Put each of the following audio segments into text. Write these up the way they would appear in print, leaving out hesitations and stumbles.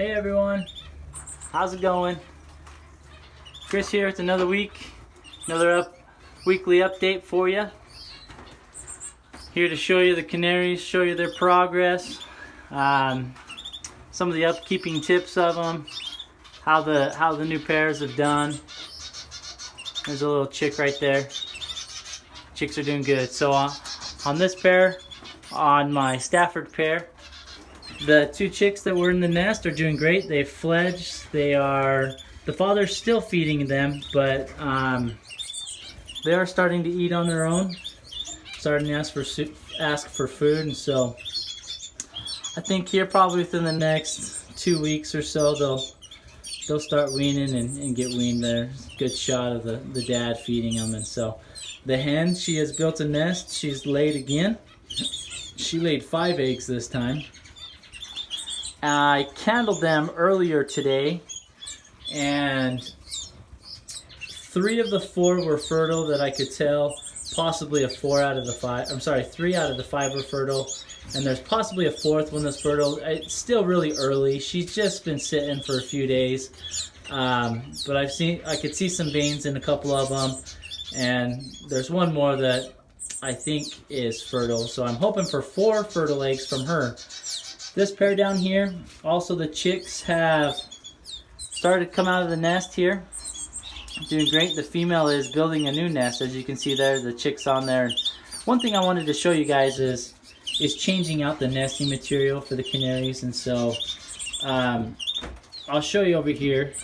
Hey everyone, how's it going? Chris here with another week, another weekly update for you. Here to show you the canaries, show you their progress, some of the upkeeping tips of them, how the new pairs have done. There's a little chick right there. Chicks are doing good. So on this pair, on my Stafford pair, the two chicks that were in the nest are doing great. They've fledged. The father's still feeding them, but they are starting to eat on their own. Starting to ask for food, and so I think here probably within the next 2 weeks or so they'll start weaning and get weaned there. Good shot of the dad feeding them. And so the hen, she has built a nest. She's laid again. She laid 5 eggs this time. I candled them earlier today, and 3 of the 4 were fertile that I could tell. Possibly a 4 out of the 5. I'm sorry, 3 out of the 5 were fertile, and there's possibly a 4th one that's fertile. It's still really early. She's just been sitting for a few days, but I could see some veins in a couple of them, and there's one more that I think is fertile. So I'm hoping for 4 fertile eggs from her. This pair down here, also the chicks have started to come out of the nest here. Doing great. The female is building a new nest, as you can see there, the chicks on there. One thing I wanted to show you guys is changing out the nesting material for the canaries, and so I'll show you over here.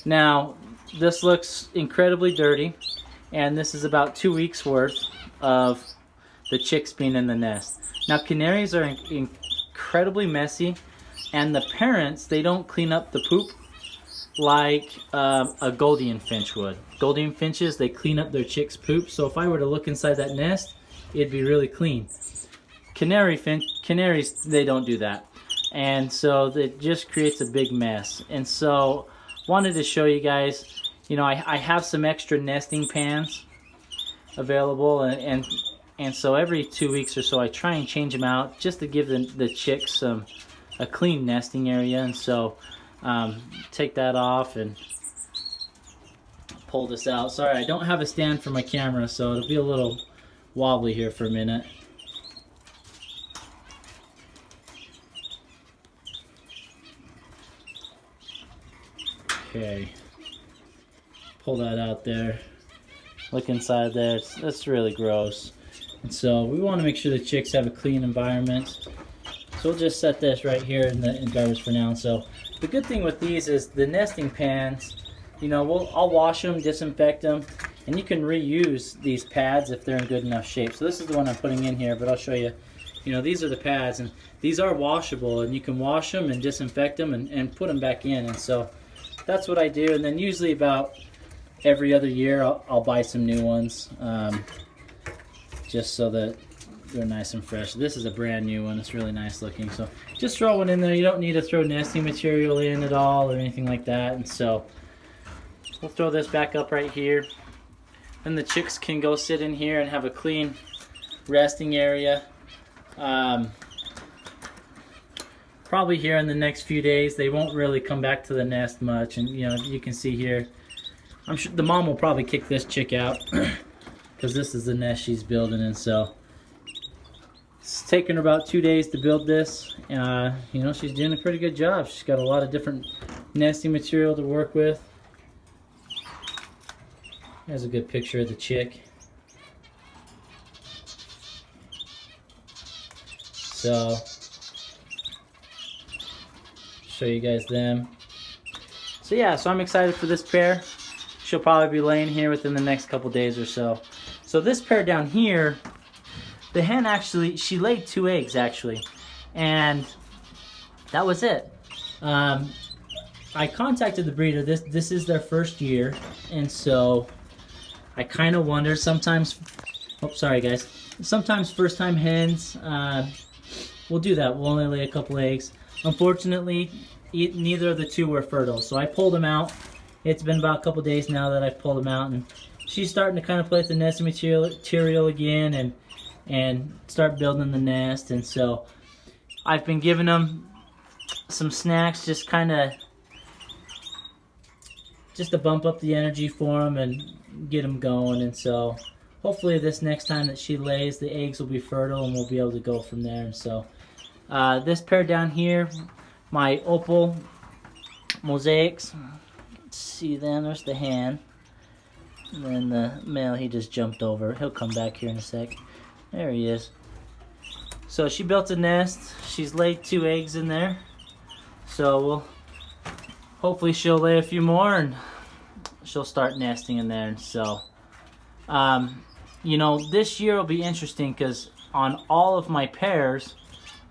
Now, this looks incredibly dirty, and this is about 2 weeks worth of the chicks being in the nest. Now, canaries are incredibly messy, and the parents, they don't clean up the poop like a Goldien finch would. Goldien finches, they clean up their chicks' poop, so if I were to look inside that nest, it'd be really clean. Canaries, they don't do that, and so it just creates a big mess. And so wanted to show you guys, you know, I have some extra nesting pans available, and so every 2 weeks or so I try and change them out just to give the chicks a clean nesting area. And so take that off and pull this out. Sorry, I don't have a stand for my camera, so it'll be a little wobbly here for a minute. Okay, pull that out there. Look inside there. That's really gross. And so we want to make sure the chicks have a clean environment. So we'll just set this right here in garbage for now. So the good thing with these is the nesting pans, you know, I'll wash them, disinfect them, and you can reuse these pads if they're in good enough shape. So this is the one I'm putting in here, but I'll show you. You know, these are the pads, and these are washable, and you can wash them and disinfect them and put them back in. And so that's what I do. And then usually about every other year I'll buy some new ones, just so that they're nice and fresh. This is a brand new one. It's really nice looking. So just throw one in there. You don't need to throw nesting material in at all or anything like that. And so we'll throw this back up right here. Then the chicks can go sit in here and have a clean resting area. Probably here in the next few days. They won't really come back to the nest much. And you know, you can see here, I'm sure the mom will probably kick this chick out because this is the nest she's building. And so it's taken her about 2 days to build this. You know, she's doing a pretty good job. She's got a lot of different nesting material to work with. There's a good picture of the chick. So, show you guys them. So yeah, so I'm excited for this pair. She'll probably be laying here within the next couple days or so. So this pair down here, the hen actually, she laid 2 eggs actually, and that was it. I contacted the breeder. This is their first year, and so I kind of wonder sometimes. Oh, sorry guys. Sometimes first-time hens will do that. We'll only lay a couple eggs. Unfortunately, neither of the 2 were fertile, so I pulled them out. It's been about a couple days now that I've pulled them out, and she's starting to kind of play with the nesting material again, and start building the nest. And so I've been giving them some snacks, just to bump up the energy for them and get them going. And so hopefully this next time that she lays, the eggs will be fertile and we'll be able to go from there. And so this pair down here, my opal mosaics. Let's see them. There's the hen. And then the male, he just jumped over. He'll come back here in a sec. There he is. So she built a nest. She's laid 2 eggs in there. So hopefully she'll lay a few more and she'll start nesting in there. And so, you know, this year will be interesting because on all of my pairs,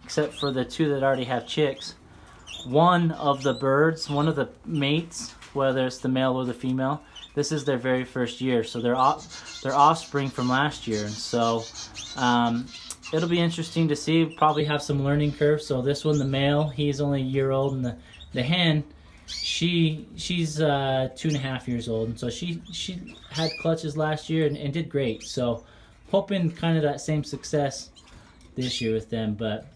except for the 2 that already have chicks, one of the birds, one of the mates, whether it's the male or the female, this is their very first year. So they're offspring from last year. And so it'll be interesting to see. Probably have some learning curve. So this one, the male, he's only a year old, and the hen, she's 2.5 years old. And so she had clutches last year and did great. So hoping kind of that same success this year with them, but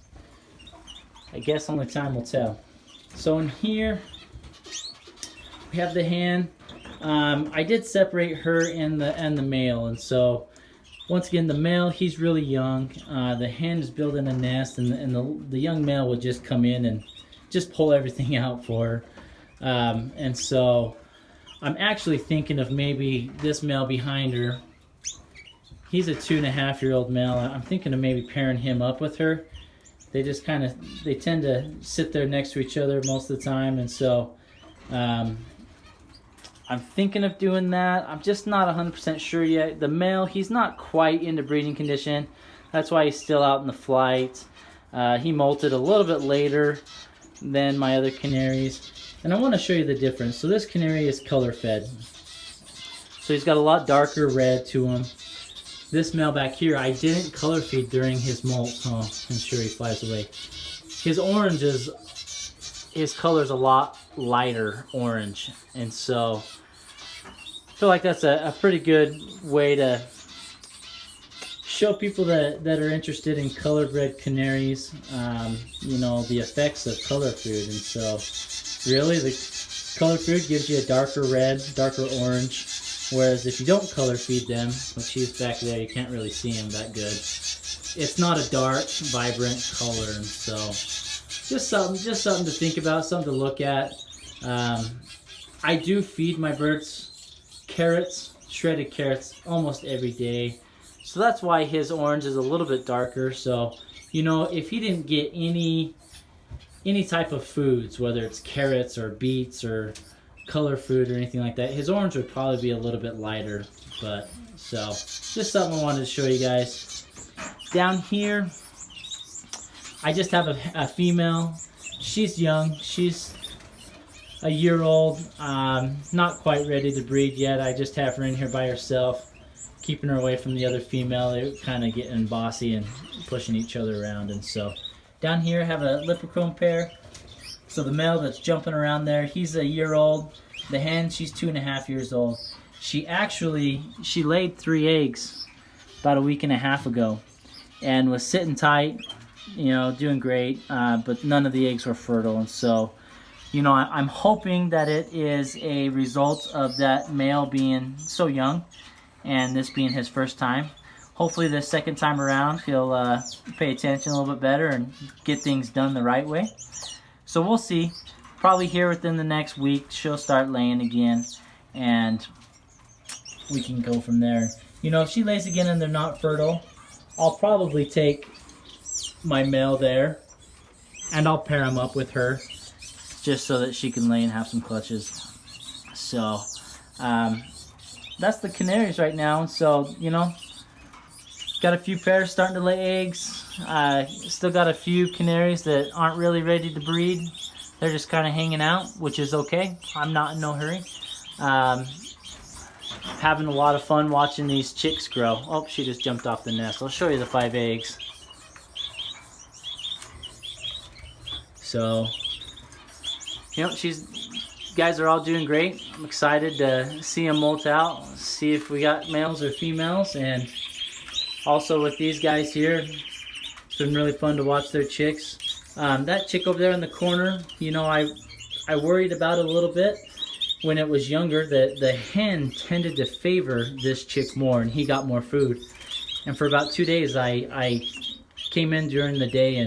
I guess only time will tell. So in here we have the hen. I did separate her and the male, and so once again the male, he's really young. The hen is building a nest, and the young male would just come in and just pull everything out for her. And so I'm actually thinking of maybe this male behind her. He's a 2.5-year-old male. I'm thinking of maybe pairing him up with her. They just they tend to sit there next to each other most of the time, and so I'm thinking of doing that. I'm just not 100% sure yet. The male, he's not quite into breeding condition. That's why he's still out in the flight. He molted a little bit later than my other canaries. And I want to show you the difference. So this canary is color fed. So he's got a lot darker red to him. This male back here, I didn't color feed during his molt. Oh, I'm sure he flies away. His orange his color's a lot lighter orange, and so I feel like that's a pretty good way to show people that are interested in colored red canaries, you know, the effects of color food. And so really the color food gives you a darker red, darker orange, whereas if you don't color feed them, which he's back there, you can't really see him that good, it's not a dark, vibrant color. And so just something to think about, something to look at. I do feed my birds carrots, shredded carrots, almost every day. So that's why his orange is a little bit darker. So, you know, if he didn't get any type of foods, whether it's carrots or beets or color food or anything like that, his orange would probably be a little bit lighter. But so just something I wanted to show you guys. Down here, I just have a female. She's young. She's a year old. Not quite ready to breed yet. I just have her in here by herself, keeping her away from the other female. They're kind of getting bossy and pushing each other around. And so down here I have a lipochrome pair. So the male that's jumping around there, he's a year old. The hen, she's 2.5 years old. She laid 3 eggs about a week and a half ago and was sitting tight, you know, doing great, but none of the eggs were fertile. And so, you know, I'm hoping that it is a result of that male being so young and this being his first time. Hopefully the second time around he'll pay attention a little bit better and get things done the right way. So we'll see. Probably here within the next week she'll start laying again, and we can go from there. You know, if she lays again and they're not fertile, I'll probably take my male there and I'll pair him up with her just so that she can lay and have some clutches. So that's the canaries right now. So, you know, got a few pairs starting to lay eggs. Still got a few canaries that aren't really ready to breed. They're just kind of hanging out, which is okay. I'm not in no hurry. Having a lot of fun watching these chicks grow. Oh, she just jumped off the nest. I'll show you the 5 eggs. So, you know, guys are all doing great. I'm excited to see them molt out, see if we got males or females, and also with these guys here, it's been really fun to watch their chicks. That chick over there in the corner, you know, I worried about it a little bit when it was younger. The hen tended to favor this chick more, and he got more food. And for about 2 days, I came in during the day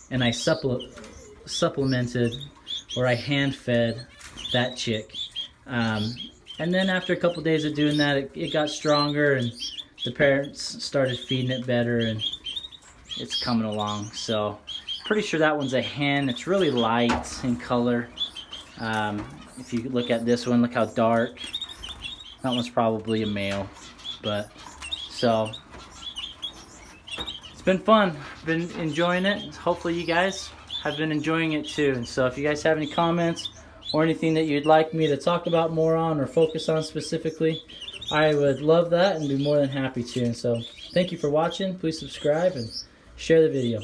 and I supplemented, or I hand fed that chick. And then after a couple days of doing that, it got stronger, and the parents started feeding it better, and it's coming along. So pretty sure that one's a hen. It's really light in color. If you look at this one, look how dark. That one's probably a male. But so it's been fun. Been enjoying it. Hopefully you guys have been enjoying it too. And so if you guys have any comments or anything that you'd like me to talk about more on or focus on specifically, I would love that and be more than happy to. And so thank you for watching. Please subscribe and share the video.